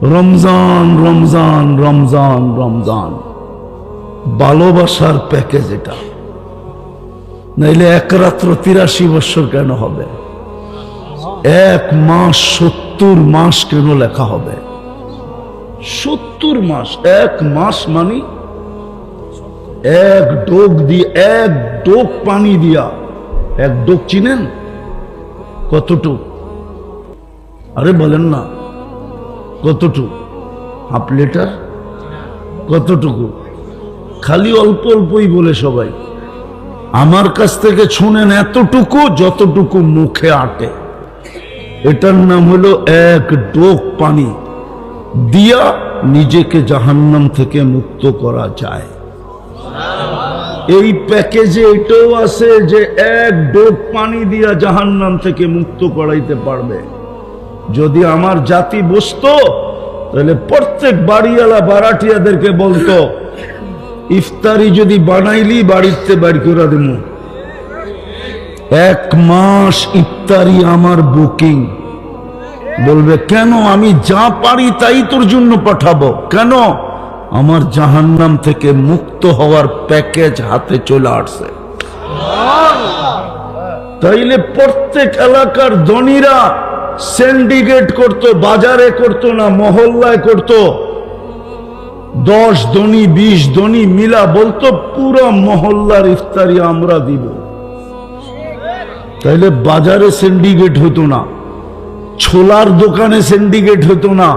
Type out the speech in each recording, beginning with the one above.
রমজান রমজান রমজান রমজান ভালোবাসার প্যাকেজ এটা, নাইলে এক রাত্র ৮৩ বছর কেন হবে? এক মাস ৭০ মাস কেন লেখা হবে? ৭০ মাস, এক মাস মানে এক ডোক দিয়ে, এক ডোক পানি দিয়া, এক ডোক চিনেন কতটুক? আরে বলেন না কতটুকু? Half litre? কতটুকু? খালি অল্প অল্পই বলে সবাই। আমার কাছ থেকে শুনেন এতটুকু যতটুকু মুখে আটে। এটার নাম হলো এক ডোক পানি দিয়া নিজেকে জাহান্নাম থেকে মুক্ত করা যায়। এই প্যাকেজে এটাও আছে যে এক ডোক পানি দিয়া জাহান্নাম থেকে মুক্ত করাইতে পারবে। যদি আমার জাতি বসতো তাহলে প্রত্যেক বাড়িওয়ালা বারাটিয়াদেরকে বলতো, ইফতারি যদি বানাইলি বাড়িতে বাড়ি করে দেব, এক মাস ইফতারি আমার বুকিং। বলবে কেন? আমি যা পারি তাই তোর জন্য পাঠাবো। কেন? আমার জাহান্নাম থেকে মুক্ত হওয়ার প্যাকেজ হাতে চলে আসছে। তাইলে প্রত্যেক এলাকার ধনীরা সিন্ডিকেট করতো, বাজারে করতো না, মহল্লায় করতো। ১০ ধনী ২০ ধনী মিলা বলতো পুরো মহল্লার ইফতারি আমরা দিব। তাইলে বাজারে সিন্ডিকেট হতো না, ছোলার দোকানে সিন্ডিকেট হতো না,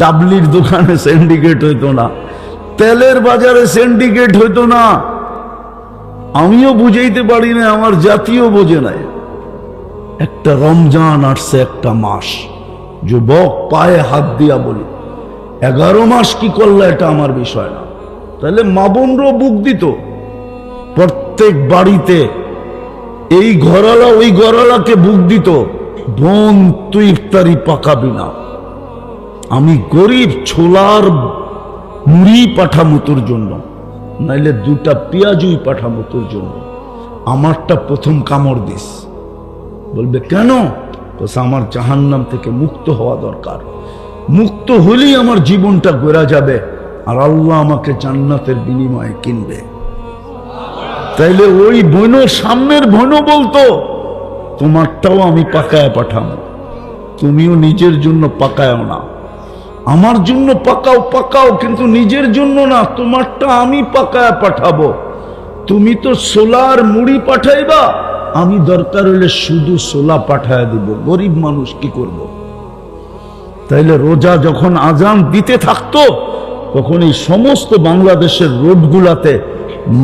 ডাবলির দোকানে সিন্ডিকেট হতো না, তেলের বাজারে সিন্ডিকেট হতো না। আমিও বুঝাইতে পারি না, আমার জাতীয় বোঝে নাই। একটা রমজান আসছে, একটা মাস। যুবক পায়ে হাত দিয়া বলি, 11 মাস কি করলে এটা আমার বিষয় না। তাহলে মা বোনরও বুক দিত প্রত্যেক বাড়িতে। এই ঘরওয়ালা ওই ঘরওয়ালাকে বুক দিত, বোন তুই ইফতারি পাকাবি না, আমি গরিব, ছোলার মুড়ি পাঠামো তোর জন্য, নাইলে 2টা পেঁয়াজুই পাঠামো তোর জন্য, আমারটা প্রথম কামড় দিস। বলবে কেন? আমার জাহান্নাম থেকে মুক্ত হওয়া দরকার। মুক্ত হলেই আমার জীবনটা গড়া যাবে, আর আল্লাহ আমাকে জান্নাতের বিনিময়ে কিনবে। তাইলে ওই বোন, সামনের বোন বলতো, তোমারটাও আমি পাকায় পাঠাবো, তুমিও নিজের জন্য পাকায়ও না, আমার জন্য পাকাও পাকাও, কিন্তু নিজের জন্য না, তোমারটা আমি পাকায় পাঠাবো। তুমি তো সোলার মুড়ি পাঠাইবা, আমি দরকার হলে শুধু সোলা পাঠায় দিব, গরিব মানুষ কি করব? তাইলে রোজা যখন আজান দিতে থাকতো, তখন এই সমস্ত বাংলাদেশের রোডগুলাতে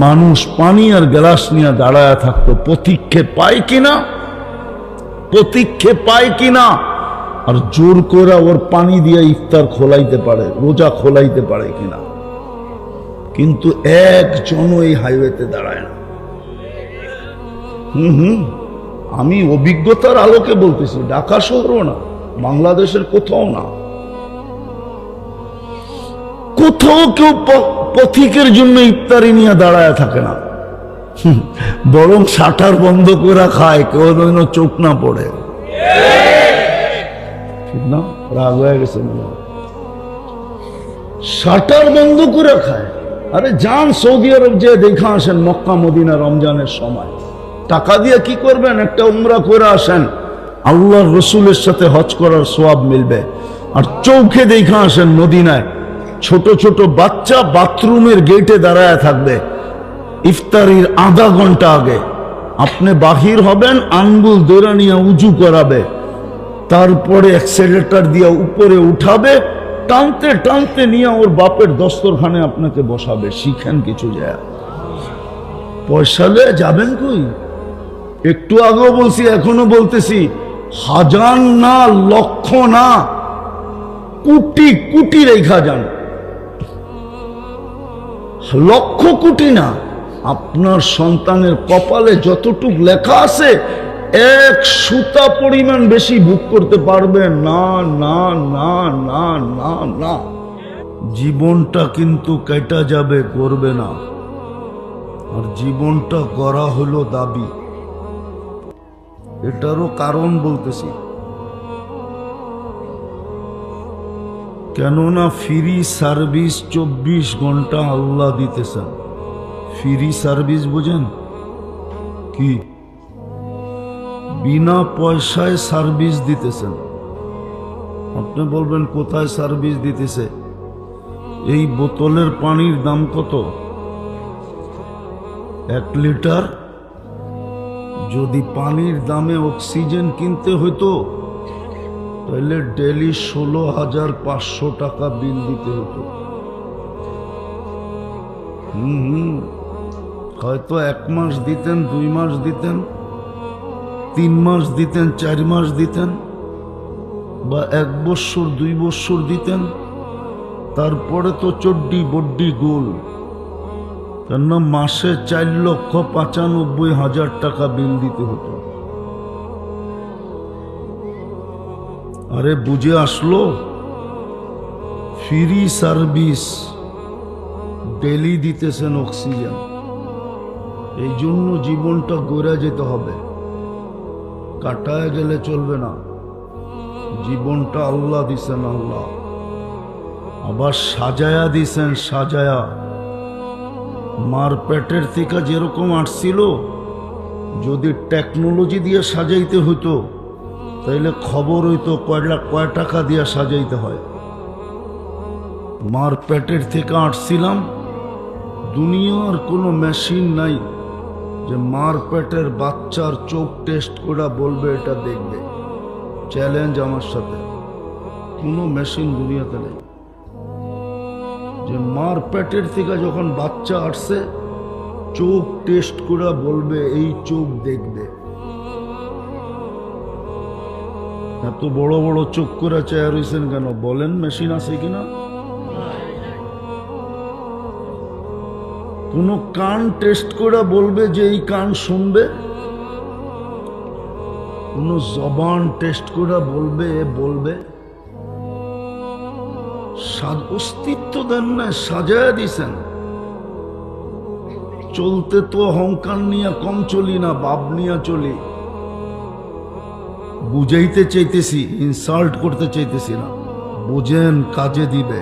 মানুষ পানি আর গ্লাস নিয়ে দাঁড়ায় থাকতো, প্রতীক্ষে পায় কিনা, প্রতীক্ষে পায় কিনা। আর জোর করে ওর পানি দিয়ে ইফতার খোলাইতে পারে, রোজা খোলাইতে পারে কিনা। কিন্তু একজনও এই হাইওয়েতে দাঁড়ায় না। আমি অভিজ্ঞতার আলোকে বলতেছি, ঢাকা শহরও না, বাংলাদেশের কোথাও না, কোথাও কেউ পথিকের জন্য ইফতারি নিয়ে দাঁড়ায় থাকে না। বরং শাটার বন্ধ করে খায়, কেউ যেন চোখ না পড়ে। ঠিক না? রাগ হয়ে গেছে, শাটার বন্ধ করে খায়। আরে যান সৌদি আরব যে দেখা আসেন, মক্কা মদিনা রমজানের সময় টাকা দিয়ে কি করবেন? একটা উমরা করে আসেন, আল্লাহর রসুলের সাথে হজ করার সওয়াব মিলবে। আর চৌখে দেখা আসেন মদিনায়, ছোট ছোট বাচ্চা বাথরুমের গেটে দাঁড়ায় থাকবে ইফতারির আধা ঘন্টা আগে। আপনি বাহির হবেন, আঙ্গুল দৌড়া নিয়ে উজু করাবে, তারপরে অ্যাক্সেলেটার দিয়ে উপরে উঠাবে, টানতে টানতে নিয়ে ওর বাপের দস্তরখানে আপনাকে বসাবে। শিখেন কিছু যায়, পয়সা লয়ে যাবেন কই? একটু আগেও বলছি, এখনো বলতেছি, হাজার না, লক্ষ না, কোটি কোটি রেখা যান, লক্ষ কোটি না। আপনার সন্তানের কপালে যতটুক লেখা আছে, এক সুতা পরিমাণ বেশি ভোগ করতে পারবে না, না না না না না। জীবনটা কিন্তু কেটে যাবে, করবে না। আর জীবনটা গড়া হলো দাবি। এটারও কারণ বলতেছি। কেননা ফ্রি সার্ভিস 24 ঘন্টা আল্লাহ দিতেছেন। ফ্রি সার্ভিস বোঝেন কি? বিনা পয়সায় সার্ভিস দিতেছেন। আপনি বলবেন কোথায় সার্ভিস দিতেছে? এই বোতলের পানির দাম কত? 1 লিটার। যদি পানির দামে অক্সিজেন কিনতে হইতো তাহলে ডেলি 16,500 টাকা বিল দিতে হতো। হয়তো 1 মাস দিতেন, 2 মাস দিতেন, 3 মাস দিতেন, 4 মাস দিতেন, বা 1 বছর 2 বছর দিতেন। তারপরে তো চড্ডি বড্ডি গোল, কেননা মাসে 4,95,000 টাকা বিল দিতে হতো। আরে বুঝে আসলো? ফ্রি সার্ভিস, ডেলি দিতেছেন অক্সিজেন। এই জন্য জীবনটা গড়ে যেতে হবে, কাটায় গেলে চলবে না। জীবনটা আল্লাহ দিছেন, আল্লাহ আবার সাজায়া দিছেন, সাজায়া। মার পেটের থেকে যেরকম আসছিল, যদি টেকনোলজি দিয়ে সাজাইতে হইতো তাইলে খবর হইতো কয় টাকা দিয়ে সাজাইতে হয়। মার পেটের থেকে আসছিলাম, দুনিয়ার কোনো মেশিন নাই যে মার পেটের বাচ্চার চোখ টেস্ট করে বলবে এটা দেখবে। চ্যালেঞ্জ আমার সাথে, কোনো মেশিন দুনিয়াতে নেই যে মার পেটের থেকে যখন বাচ্চা আসছে চোখ টেস্ট করে বলবে এই চোখ দেখবে। এত বড় বড় চোখ করে চেয়ার হয়েছেন কেন? বলেন মেশিন আছে কিনা? কোন কান টেস্ট করে বলবে যে এই কান শুনবে? কোন জবান টেস্ট করে বলবে? অস্তিত্ব দেন না, সাজায়া দিছেন। চলতে তো অহংকার নিয়ে কম চলি না, বাপ নিয়ে চলি। বুঝাইতে চাইতেছি, ইনসাল্ট করতে চাইতেছি না। বুঝেন, কাজে দিবে,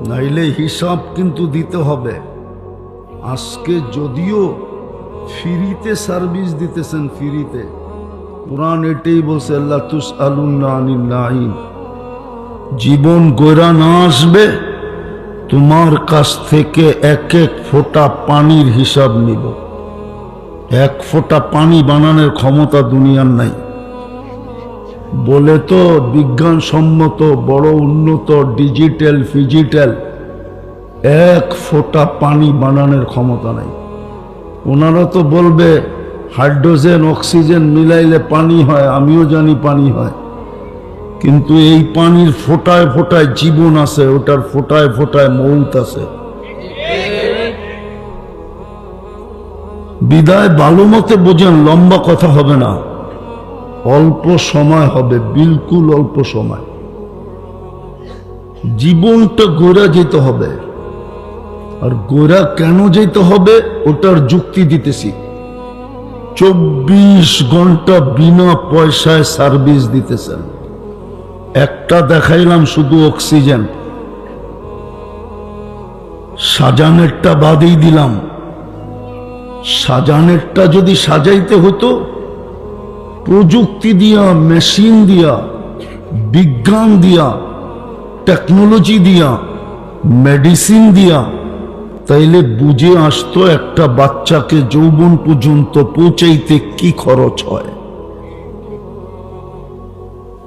নাইলে হিসাব কিন্তু দিতে হবে। আজকে যদিও ফ্রিতে সার্ভিস দিতেছেন, ফ্রিতে, কুরআন এটাই বলছে, আল্লাহ তুসআলুনা আনিন নাঈম। জীবন গড়া না আসবে, তোমার কাছ থেকে 1 ফোঁটা পানির হিসাব নিব। 1 ফোঁটা পানি বানানোর ক্ষমতা দুনিয়ার নাই বলে তো বিজ্ঞানসম্মত বড় উন্নত ডিজিটাল ফিজিটাল 1 ফোঁটা পানি বানানোর ক্ষমতা নাই। ওনারা তো বলবে হাইড্রোজেন অক্সিজেন মিলাইলে পানি হয়, আমিও জানি পানি হয়, কিন্তু এই পানির ফোঁটায় ফোঁটায় জীবন আছে, ওটার ফোঁটায় ফোঁটায় মৌত আছে। বিদায় ভালো মতে বোঝেন, লম্বা কথা হবে না, অল্প সময় হবে, বিলকুল অল্প সময়। জীবনটা গড়া যেতে হবে, আর গড়া কেন যেতে হবে ওটার যুক্তি দিতেছি। 24 ঘন্টা বিনা পয়সায় সার্ভিস দিতেছেন। একটা দেখাইলাম শুধু অক্সিজেন, সাজানেরটা বাদেই দিলাম। সাজানেরটা যদি সাজাইতে হতো প্রযুক্তি দিয়া, মেশিন দিয়া, বিজ্ঞান দিয়া, টেকনোলজি দিয়া, মেডিসিন দিয়া, তাইলে বুঝে আসতো একটা বাচ্চাকে যৌবন পর্যন্ত পৌঁছাইতে কি খরচ হয়।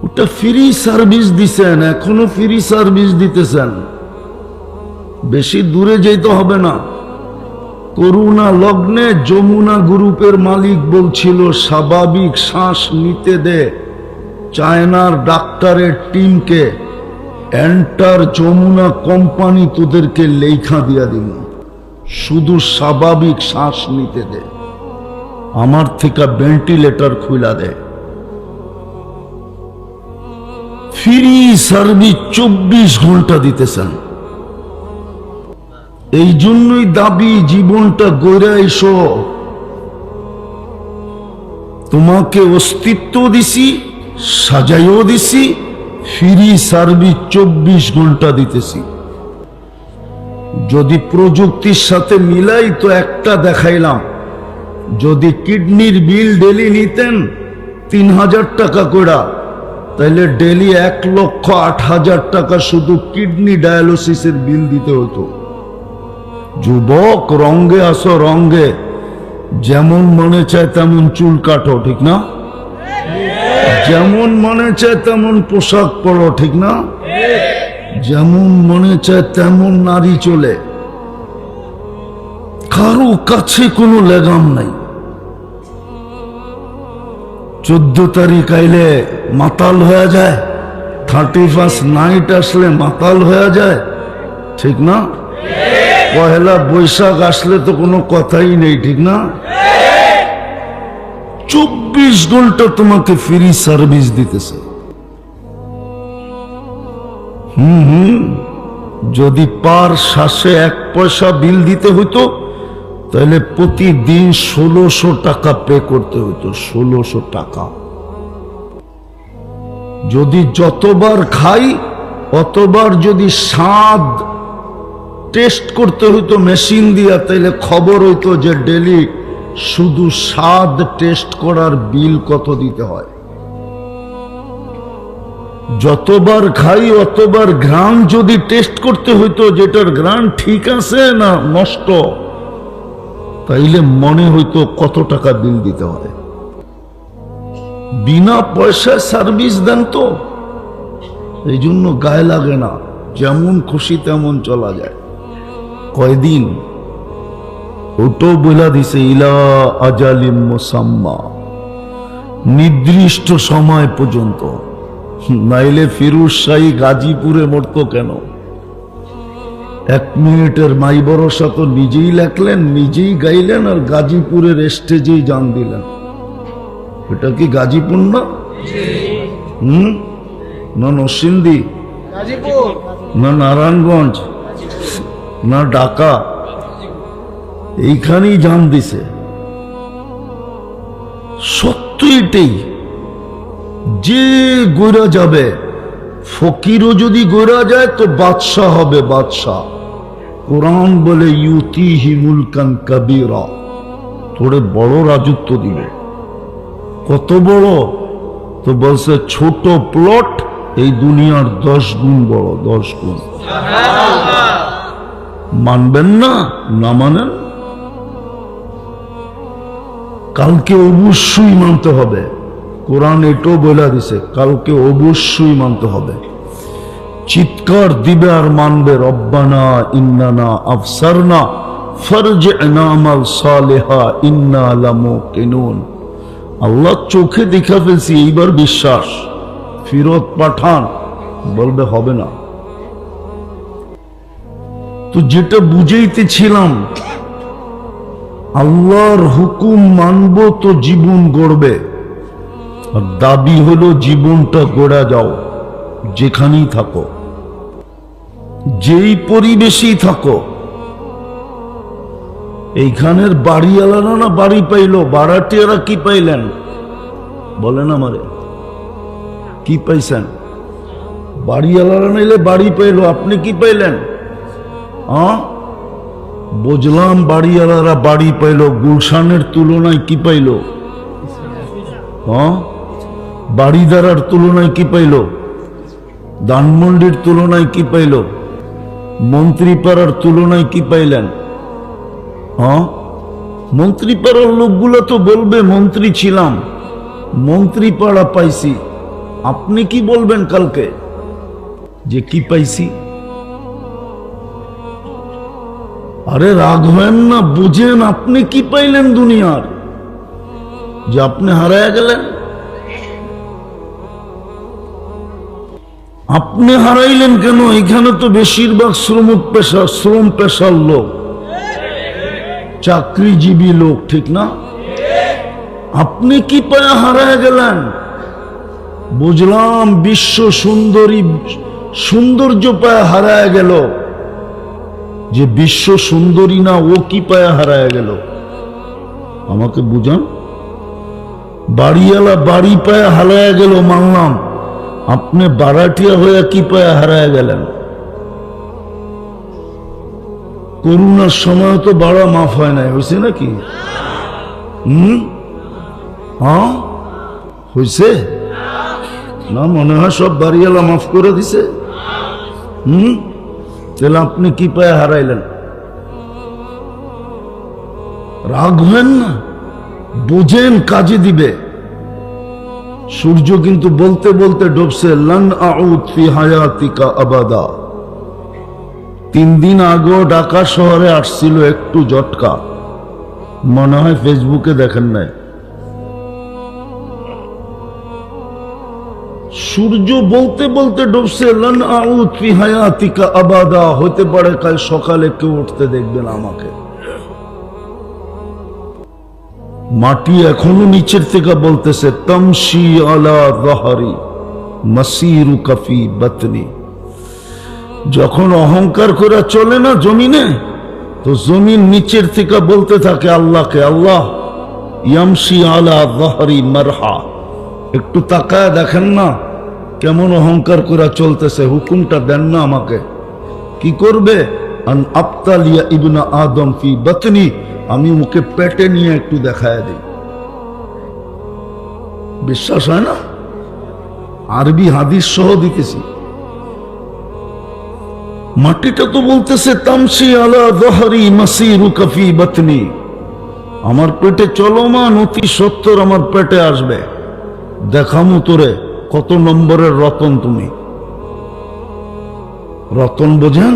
ওটা ফ্রি সার্ভিস দিছেন, এখনো ফ্রি সার্ভিস দিতেছেন। বেশি দূরে যেতে হবে না। করোনা লগ্নে যমুনা গ্রুপের মালিক বলছিল স্বাভাবিক শ্বাস নিতে দে চায়নার ডাক্তারের টিমকে, এন্টার যমুনা কোম্পানি তোদেরকে লেখা দিয়া দিব, শুধু স্বাভাবিক শ্বাস নিতে দে, আমার থেকে ভেন্টিলেটর খুলা দে। ফ্রি সার্ভিস 24 ঘন্টা দিতেছেন। এই জন্যই দাবি জীবনটা গড়ে এসো। তোমাকে অস্তিত্ব দিছি, সাজাইও দিছি, ফ্রি সার্ভিস 24 ঘন্টা দিতেছি। যদি প্রযুক্তির সাথে মিলাই তো একটা দেখাইলাম, যদি কিডনির বিল ডেলি নিতেন 3000 টাকা করে, তাহলে ডেলি 1,08,000 টাকা শুধু কিডনি ডায়ালিসিসের বিল দিতে হতো। যুবক, রঙ্গে আসো রঙ্গে, যেমন মনে চায় তেমন চুল কাটো, ঠিক না? যেমন মনে চায় তেমন পোশাক পরো, ঠিক না? যেমন মনে চায় তেমন নারী চলে, কারো কাছে কোনো লেগাম নাই। 14 তারিখ আইলে মাতাল হয়ে যায়, 31 নাইট আসলে মাতাল হয়ে যায়, ঠিক না? পহেলা বৈশাখ আসলে তো কোনো কথাই নেই, ঠিক না? 24 ঘন্টা তোমাকে ফ্রি সার্ভিস দিতেছে। যদি পার শ্বাসে 1 পয়সা বিল দিতে হইতো, তাহলে প্রতিদিন 1600 টাকা পে করতে হতো, 1600 টাকা। যদি যতবার খাই অতবার যদি স্বাদ টেস্ট করতে হইতো মেশিন দিয়া, তাইলে খবর হইতো যে ডেলি শুধু স্বাদ টেস্ট করার বিল কত দিতে হয়। যতবার খাই অতবার ঘ্রাণ যদি টেস্ট করতে হইতো যেটার ঘ্রাণ ঠিক আছে না নষ্ট, তাইলে মনে হইতো কত টাকা বিল দিতে হয়। বিনা পয়সায় সার্ভিস দেন তো, এই জন্য গায়ে লাগে না, যেমন খুশি তেমন চলা যায়। কয়দিন ওটো বলা দিছে, ইলা আজালিম মুসাম্মা, নির্দিষ্ট সময় পর্যন্ত। নাইলে ফিরোজ শাহী গাজীপুরে মরত কেন? 1 মিনিটের মাই ভরসা তো নিজেই লেখলেন, নিজেই গাইলেন, আর গাজীপুরের স্টেজেই জান দিলেন। এটা কি গাজীপুর না? না নরসিংদী, না নারায়ণগঞ্জ, না ঢাকা, এইখানেই জান দিছে। সত্য এটাই, যে গোরা যাবে, ফকিরও যদি গোরা যায় তো বাদশাহ হবে, বাদশাহ। কোরআন বলে ইউতিহি মুলকান কাবীরা, থোড়ে বড় রাজত্ব দিবে। কত বড়? তো বলছে ছোট প্লট এই দুনিয়ার 10 গুণ বড়, 10 গুণ। মানবেন না? না মানেন, কালকে অবশ্যই মানতে হবে। কোরআন এটাও বলে দিছে, কালকে অবশ্যই মানতে হবে। চিৎকার দিবে আর মানবে, রব্বানা ইন্নানা আফসারনা ফারজি'না আমাল সালিহা ইন্না লামুকিনুন। আল্লাহ চোখে দেখা ফেলছি, এইবার বিশ্বাস, ফিরত পাঠান। বলবে হবে না। তো যেটা বুঝাইতেছিলাম, আল্লাহর হুকুম মানব তো জীবন গড়বে। আর দাবি হলো জীবনটা গড়া যাও, যেখানেই থাকো, যেই পরিবেশেই থাকো। এইখানের বাড়িওয়ালারা না বাড়ি পাইলো, ভাড়াটিয়ারা কি পাইলেন বলেন আমারে? কি পাইছেন? বাড়িওয়ালারা নাইলে বাড়ি পাইলো, আপনি কি পাইলেন? বুঝলাম বাড়িওয়ালারা বাড়ি পাইলো, গুলশানের তুলনায় কি পাইলো? বাড়িদারার তুলনায় কি পাইল? ধানমন্ডির তুলনায় কি পাইল? মন্ত্রীপাড়ার তুলনায় কি পাইলেন? মন্ত্রীপাড়ার লোকগুলো তো বলবে মন্ত্রী ছিলাম, মন্ত্রীপাড়া পাইছি। আপনি কি বলবেন কালকে যে কি পাইছি? আরে রাগ হবেন না, বুঝেন আপনি কি পাইলেন দুনিয়ার, যে আপনি হারায় গেলেন। আপনি হারাইলেন কেন? এখানে তো বেশিরভাগ শ্রম পেশার লোক, চাকরিজীবী লোক, ঠিক না? আপনি কি পায়া হারায় গেলেন? বুঝলাম বিশ্ব সুন্দরী সৌন্দর্য পায়া হারায় গেল, যে বিশ্ব সুন্দরী না ও কি পায়া হারায় গেল? আমাকে বুঝান। বাড়িওয়ালা বাড়ি পায়া হারায় গেল মানলাম, আপনি বারাটিয়া হয়ে কি পায়ে হারায় গেলেন? করোনার সময় তো বাড়া মাফ হয় নাই, হয়েছে নাকি? হ্যাঁ হয়েছে না? মনে হয় সব বাড়িওয়ালা মাফ করে দিছে। তাহলে আপনি কি পায়ে হারাইলেন? রাগ হবেন না, বুঝেন কাজে দিবে। সূর্য কিন্তু বলতে বলতে ডুবছে, লান আউদ ফি হায়াতিকা আবাদা। 3 দিন আগেও ঢাকা শহরে আসছিল একটু জটকা, মনে হয় ফেসবুকে দেখেন নাই। সূর্য বলতে বলতে ডুবছে, লান আউদ ফি হায়াতিকা আবাদা। হতে পারে কাল সকালে কেউ উঠতে দেখবেন আমাকে। মাটি এখনো নিচের থেকে বলতেছে, তামশি আলা যাহরি মাসিরুকা ফি বাতনি। যখন অহংকার করে চলে না জমিনে, তো জমিন নিচের থেকে বলতে থাকে আল্লাহকে, আল্লাহ ইয়ামশি আলা যাহরি মারহা। একটু তাকায় দেখেন না কেমন অহংকার করে চলতেছে, হুকুমটা দেন না আমাকে। কি করবে? আন আবতালিয়া ইবনা আদম ফি বাতনি। আমি ওকে পেটে নিয়ে একটু দেখায় দিই। বিশ্বাস হয় না? আরবি হাদিস সহ দিতেছি। মাটিটা তো বলতেছে, তামশি আলা যাহরি মাসিরুকা ফি বাতনি। আমার পেটে চলমান অতি সত্তর আমার পেটে আসবে, দেখামু তোরে কত নম্বরের রতন তুমি। রতন বোঝেন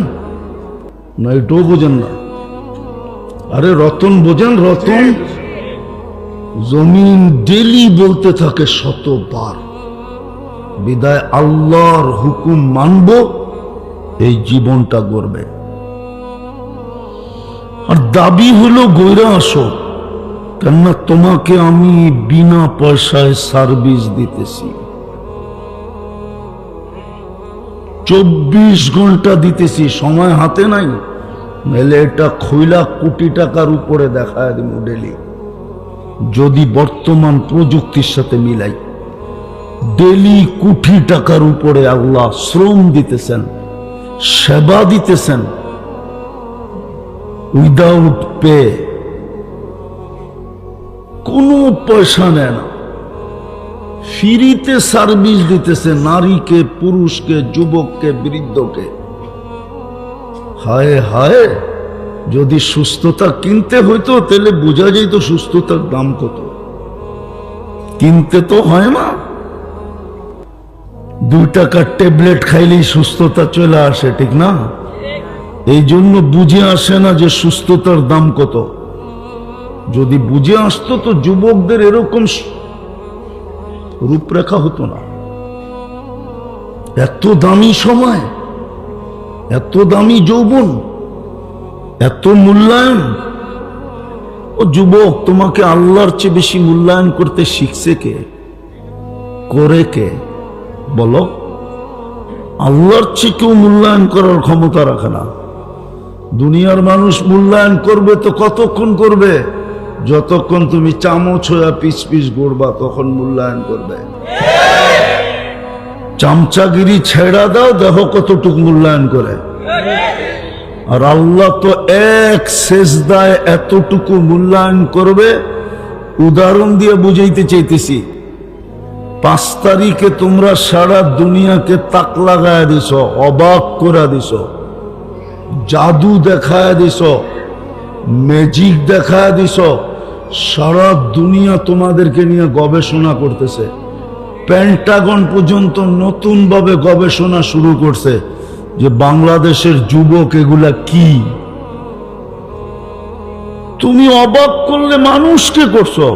না? এটাও বোঝেন না? আরে রতন বোঝেন? রতন জমিন ডেলি বলতে থাকে 100 বার। বিদায় আল্লাহর হুকুম মানব, এই জীবনটা গড়বে। আর দাবি হলো গইরা আসো, কেননা তোমাকে আমি বিনা পয়সায় সার্ভিস দিতেছি, 24 ঘন্টা দিতেছি, সময় হাতে নাই। নাহলে এটা খইলা কোটি টাকার উপরে দেখায় দিব ডেলি, যদি বর্তমান প্রযুক্তির সাথে মিলাই। ডেলি কোটি টাকার উপরে আল্লাহ শ্রম দিতেছেন, সেবা দিতেছেন, উইদাউট পে, কোনো পয়সা নেয় না, ফ্রিতে সার্ভিস দিতেছে নারীকে, পুরুষকে, যুবককে, বৃদ্ধকে। হায় হায়, যদি সুস্থতা কিনতে হইতো তাহলে বোঝা যেত সুস্থতার দাম কত। কিনতে তো হয় না, 2 টাকার ট্যাবলেট খাইলেই সুস্থতা চলে আসে, ঠিক না? এই জন্য বুঝে আসে না যে সুস্থতার দাম কত। যদি বুঝে আসতো তো যুবকদের এরকম রূপরেখা হতো না। এত দামি সময়, এত দামি যৌবন, এত মূল্যায়ন। ও যুবক, তোমাকে আল্লাহর চেয়ে বেশি মূল্যায়ন করতে শিখছে কে? করে কে? বলো। আল্লাহর চেয়ে কেউ মূল্যায়ন করার ক্ষমতা রাখে না। দুনিয়ার মানুষ মূল্যায়ন করবে তো কতক্ষণ করবে? যতক্ষণ তুমি চামচ হয়ে পিস পিস গড়বা তখন মূল্যায়ন করবে। চামচাগিরি ছেড়া দাও, দেখো কতটুকু মূল্যায়ন করে। আর আল্লাহ তো এক সেজদায় এতটুকু মূল্যায়ন করবে। উদাহরণ দিয়ে বুঝাইতে চাইতেছি। 5 তারিখে তোমরা সারা দুনিয়াকে তাক লাগায় দিছ, অবাক করে দিছ, জাদু দেখায় দিছ, ম্যাজিক দেখায় দিছ। সারা দুনিয়া তোমাদেরকে নিয়ে গবেষণা করতেছে। পেন্টাগন পর্যন্ত নতুন ভাবে গবেষণা শুরু করছে যে বাংলাদেশের যুবক এগুলা কি। তুমি অবাক করলে মানুষকে করছো,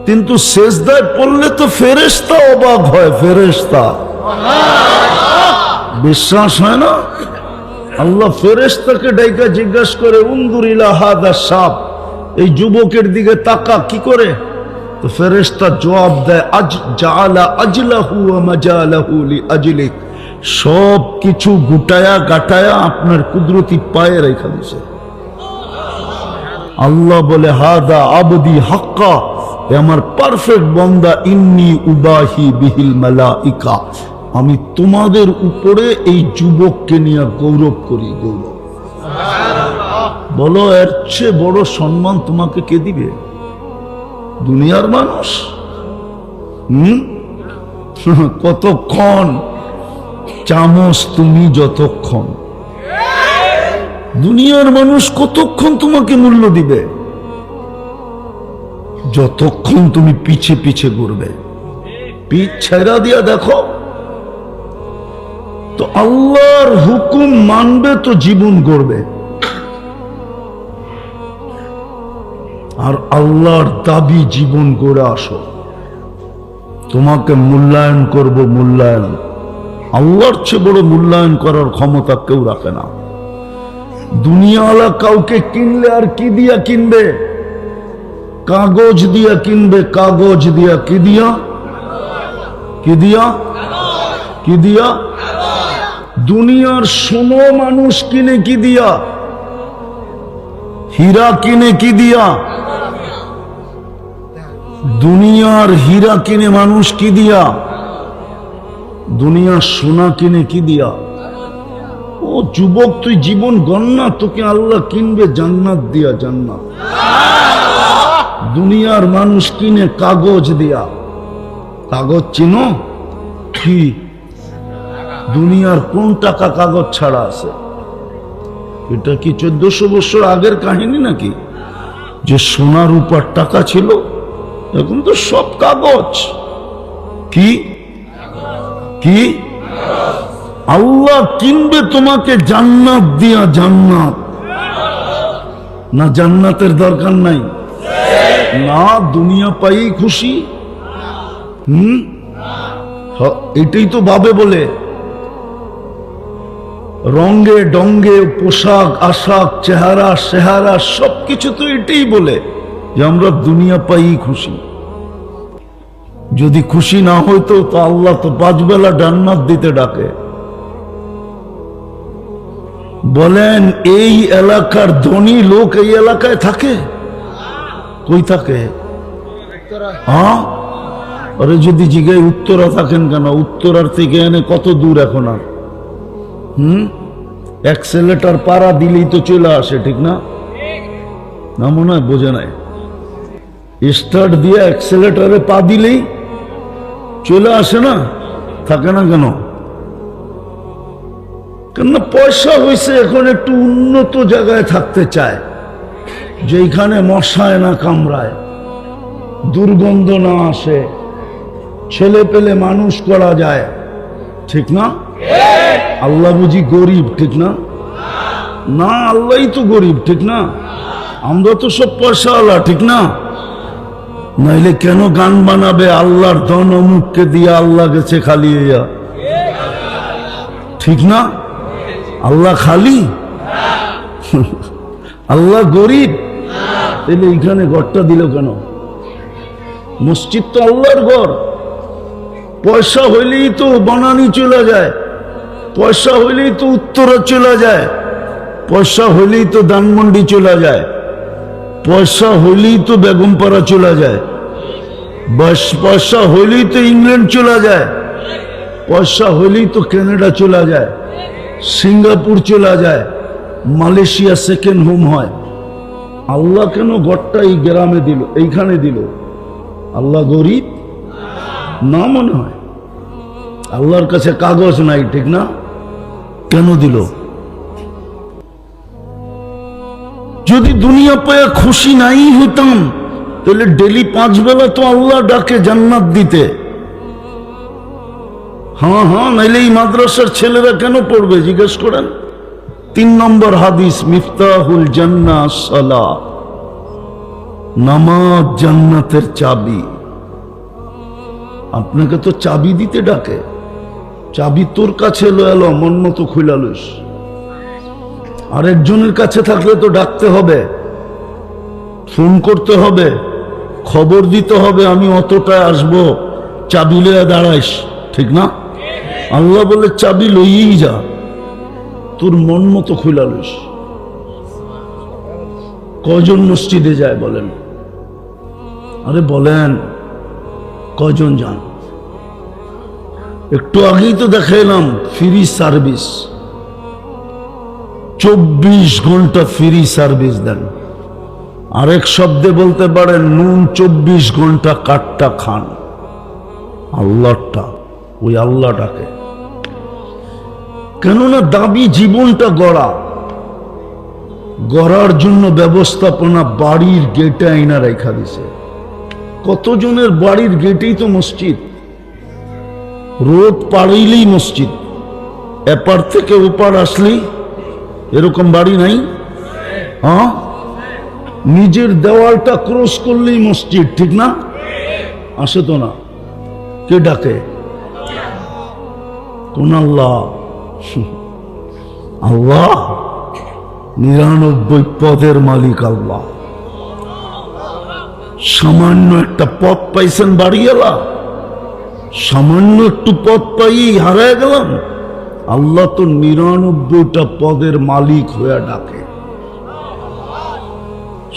কিন্তু সেজদায় পড়লে তো ফেরেশতা অবাক হয়। ফেরেশতা বিশ্বাস হয় না? আল্লাহ ফেরেশতাকে ডাইকা জিজ্ঞাসা করে, উনদুর ইলা হাদা শাব, এই যুবকের দিকে তাকা, কি করে? তো ফেরেশতা জবাব দেয়, আজ জাআলা আজলাহু ওয়া মাজালাহু লিআজলিক। সব কিছু গুটায়া গাটায়া আপনার কুদরতি পায়ে রেখে দিয়েছে। আল্লাহ বলে, হাদা আবদি হাক্কা, আমার পারফেক্ট বান্দা, ইন্নী উবাহি বিহিল মালাইকা, আমি তোমাদের উপরে এই যুবককে নিয়ে গৌরব করি। গৌরব বলো, এর চেয়ে বড় সম্মান তোমাকে কে দিবে? দুনিয়ার মানুষ কতক্ষণ চামচ তুমি যতক্ষণ, দুনিয়ার মানুষ কতক্ষণ তোমাকে মূল্য দিবে? যতক্ষণ তুমি পিছে পিছে ঘুরবে। পিছ ছেড়া দিয়া দেখো তো আল্লাহর হুকুম মানবে তো জীবন গড়বে, আর আল্লাহর দাবি জীবন গড়ে আসো, তোমাকে মূল্যায়ন করব। মূল্যায়ন আল্লাহর চেয়ে বড় মূল্যায়ন করার ক্ষমতা কেউ রাখে না। দুনিয়াওয়ালা কাউকে কিনলে আর কি দিয়া কিনবে? কাগজ দিয়া কিনবে। কাগজ দিয়া কি দিয়া? কি দিয়া? কি দিয়া? দুনিয়ার সোনো মানুষ কিনে কি দিয়া? হীরা কিনে কি দিয়া? দুনিয়ার হীরা কিনে মানুষ কি দিয়া? দুনিয়ার সোনা কিনে কি দিয়া? ও যুবক, তুই জীবন গণনা, তোকে আল্লাহ কিনবে জান্নাত দিয়া। জান্নাত দুনিয়ার মানুষ কিনে কাগজ দিয়া। কাগজ চিনো কি? দুনিয়ার কোন টাকা কাগজ ছাড়া আছে? এটা কি 1400 বছর আগের কাহিনী নাকি যে সোনার উপর টাকা ছিল? এখন তো সব কাগজ। কি কি? আল্লাহ কিনবে তোমাকে জান্নাত দিয়া। জান্নাত না, জান্নাতের দরকার নাই না, দুনিয়া পাই খুশি। এটাই তো ভাবে বলে, রঙ্গে ডঙ্গে পোশাক আশাক চেহারা সেহারা সবকিছু তো এটাই বলে যে আমরা দুনিয়া পাই খুশি। যদি খুশি না হইতো তো আল্লাহ তো 5 বেলা জান্নাত দিতে ডাকে। বলেন, এই এলাকার ধনী লোক এই এলাকায় থাকে? কই থাকে? হ্যাঁ, আরে যদি জিগাই উত্তরা থাকেন কেন? উত্তরার থেকে এনে কত দূর এখন? আর অ্যাক্সেলেটার পাড়া দিলেই তো চলে আসে, ঠিক না? না মনে হয় বোঝে নাই। স্টার্ট দিয়ে অ্যাক্সেলেটারে পা দিলেই চলে আসে না? থাকে না কেন? কেননা পয়সা হয়েছে, এখন একটু উন্নত জায়গায় থাকতে চায়, যেখানে মশায় না কামড়ায়, দুর্গন্ধ না আসে, ছেলে পেলে মানুষ করা যায়, ঠিক না? আল্লাহ বুঝি গরিব, ঠিক না? না, আল্লাহই তো গরিব, ঠিক না? আমরা তো সব পয়সাওয়ালা, ঠিক না? নাইলে কেন গান বানাবে আল্লাহর ধন অমুককে দিয়ে আল্লাহ গেছে খালি হইয়া? ঠিক না? আল্লাহ খালি? আল্লাহ গরিব? তাহলে এইখানে ঘরটা দিল কেন? মসজিদ তো আল্লাহর ঘর। পয়সা হইলেই তো বানানি চলে যায়, পয়সা হইলেই তো উত্তরা চলে যায়, পয়সা হইলেই তো ধানমন্ডি চলে যায়, পয়সা হইলেই তো বেগমপাড়া চলে যায়, পয়সা হইলেই তো ইংল্যান্ড চলে যায়, পয়সা হইলেই তো কানাডা চলে যায়, সিঙ্গাপুর চলে যায়, মালয়েশিয়া সেকেন্ড হোম হয়। আল্লাহ কেন ঘরটা এই গ্রামে দিল, এইখানে দিল? আল্লাহ গরিব না মনে হয়? আল্লাহর কাছে কাগজ নাই, ঠিক না? কেন দিল? যদি দুনিয়া পায়া খুশি নাই হইতাম তাহলে ডেলি 5 বেলা তো আল্লাহ ডাকে জান্নাত দিতে। হ্যাঁ হ্যাঁ, নাইলে এই মাদ্রাসার ছেলেরা কেন পড়বে জিজ্ঞেস করেন। 3 নম্বর হাদিস, মিফতাহুল জান্নাহ সালাহ, নামাজ জান্নাতের চাবি। আপনাকে তো চাবি দিতে ডাকে, চাবি তোর কাছে লয়ালো, মন মতো খুলা লইস। আরেকজনের কাছে থাকলে তো ডাকতে হবে, ফোন করতে হবে, খবর দিতে হবে, আমি অতটায় আসবো, চাবি লইয়া দাঁড়াইস, ঠিক না? আল্লাহ বলে চাবি লইয়েই যা, তোর মন মতো খুলা লইস। কজন মসজিদে যায় বলেন? আরে বলেন, কজন যান? একটু আগেই তো দেখাইলাম ফ্রি সার্ভিস, 24 ঘন্টা ফ্রি সার্ভিস দেন। আরেক শব্দে বলতে পারেন নুন 24 ঘন্টা কাটটা খান। আল্লাহটা, ওই আল্লাহটাকে, কেননা দাবি জীবনটা গড়ার জন্য ব্যবস্থাপনা বাড়ির গেটে আইনা রেখা দিছে। কতজনের বাড়ির গেটেই তো মসজিদ, রোড পাড়াইলেই মসজিদ, এপার থেকে ওপার আসলেই এরকম বাড়ি নাই? হ্যাঁ, নিজের দেওয়ালটা ক্রস করলেই মসজিদ, ঠিক না? আসে তো না, কে ডাকে? কোন আল্লাহ? আল্লাহ 99 পদের মালিক আল্লাহ। সামান্য একটা পথ পাইছেন বাড়িওয়ালা, সামান্য একটু পথ পাই হারায় গেলাম। আল্লাহ তো 99টা পদের মালিক হয়ে ডাকে।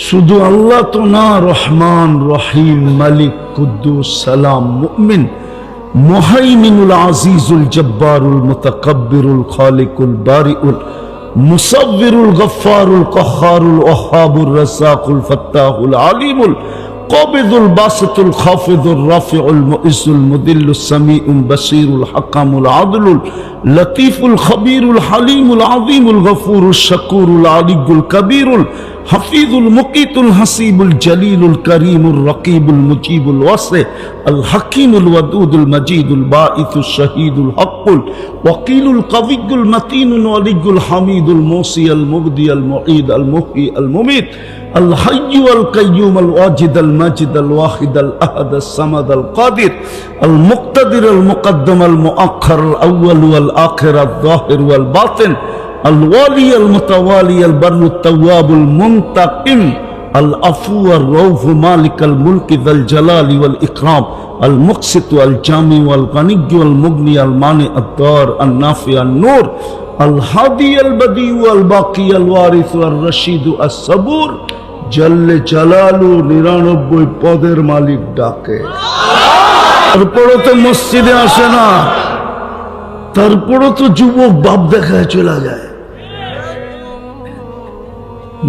শুধু আল্লাহ তো না, রহমান, রহিম, মালিক, কুদ্দুস, সালাম, মুমিন, মুহাইমিনুল, আজিজুল, জব্বারুল, মুতাকাব্বিরুল, খালিকুল, বারিউল, মুসাব্বিরুল, গফফারুল, কহ্হারুল, ওয়াহ্হাবুর, রাজ্জাকুল, ফাত্তাহুল, আলিমুল, কাবিদুল, বাসিতুল, খাফিদুল, রাফিউল, মুইজুল, মুদিল্লুস, সামিউল, বাসীরুল, হাকামুল, আদলুল, লতীফুল, খবীরুল, হালিমুল, আযীমুল, গফুরুল, শাকুরুল, আলিয়ুল, কবীরুল, হাফিজুল, মুকিতুল, হাসিবুল, জলিলুল, করিমুল, রকিবুল, মুজিবুল, ওয়াসি, আল হাকিমুল, ওয়াদুদুল, মজিদুল, বাঈসুল, শহীদুল, হকুল, ওয়াকিলুল, কবিয়ুল, মতিনুল, ওয়ালিয়ুল, হামিদুল, মুসি, আল মুবদি, আল মুঈদ, আল মুহয়ি, আল মুমীত, আল হাইয়্যু, আল কাইয়্যুম, আল ওয়াজিদ, আল মাজিদ, আল ওয়াহিদ, আল আহাদ, আল সামাদ, আল কাদির, আল মুক্তাদির, আল মুকদ্দম, আল মুআখ্খার, আল আউয়াল, আল আখির, আল যাহির, আল বাতিন, الوالي المتوالي البر التواب المنتقم العفو الرؤوف مالك الملك ذا الجلال والإكرام المقسط الجامع والغني والمغني المانع الضار النافع النور الهادي البديع الباقي الوارث الرشيد الصبور جل جلاله 99 পদের মালিক ডাকে। তারপরে তো মসজিদে আসে না, তারপরে তো যুবক বাপ দেখায় চলে যায়,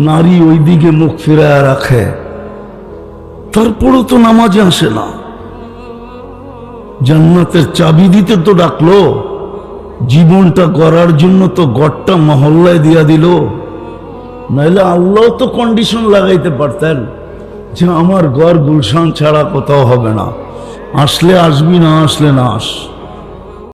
নারী ওইদিকে মুখ ফিরায় রাখে, তারপরেও তো নামাজে আসে না। জান্নাতের চাবি দিতে তো ডাকলো, জীবনটা গড়ার জন্য তো গড়টা মহল্লায় দিয়া দিল। নাইলে আল্লাহ তো কন্ডিশন লাগাইতে পারতেন যে আমার ঘর গুলশান ছাড়া কোথাও হবে না, আসলে আসবি, না আসলে না আস।